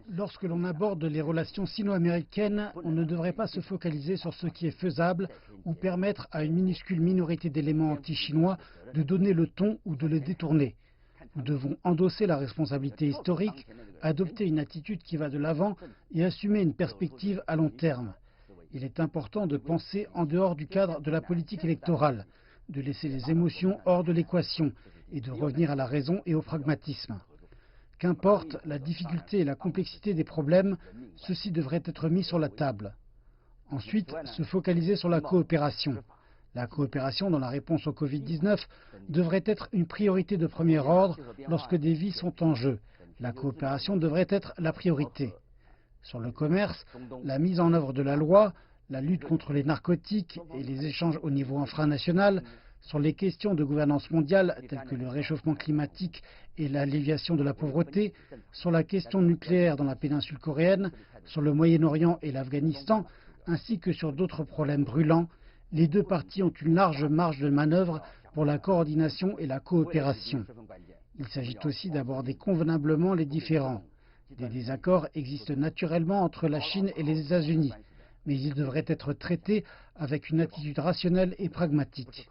Lorsque l'on aborde les relations sino-américaines, on ne devrait pas se focaliser sur ce qui est faisable ou permettre à une minuscule minorité d'éléments anti-chinois de donner le ton ou de le détourner. Nous devons endosser la responsabilité historique, adopter une attitude qui va de l'avant et assumer une perspective à long terme. Il est important de penser en dehors du cadre de la politique électorale, de laisser les émotions hors de l'équation et de revenir à la raison et au pragmatisme. Qu'importe la difficulté et la complexité des problèmes, ceux-ci devraient être mis sur la table. Ensuite, se focaliser sur la coopération. La coopération dans la réponse au Covid-19 devrait être une priorité de premier ordre lorsque des vies sont en jeu. La coopération devrait être la priorité. Sur le commerce, la mise en œuvre de la loi, la lutte contre les narcotiques et les échanges au niveau infranational, sur les questions de gouvernance mondiale telles que le réchauffement climatique et l'alléviation de la pauvreté, sur la question nucléaire dans la péninsule coréenne, sur le Moyen-Orient et l'Afghanistan, ainsi que sur d'autres problèmes brûlants, les deux parties ont une large marge de manœuvre pour la coordination et la coopération. Il s'agit aussi d'aborder convenablement les différends. Des désaccords existent naturellement entre la Chine et les États-Unis, mais ils devraient être traités avec une attitude rationnelle et pragmatique.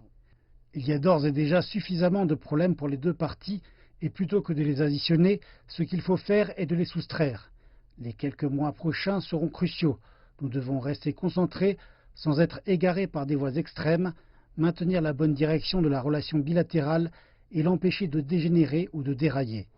Il y a d'ores et déjà suffisamment de problèmes pour les deux parties et plutôt que de les additionner, ce qu'il faut faire est de les soustraire. Les quelques mois prochains seront cruciaux. Nous devons rester concentrés sans être égarés par des voies extrêmes, maintenir la bonne direction de la relation bilatérale et l'empêcher de dégénérer ou de dérailler.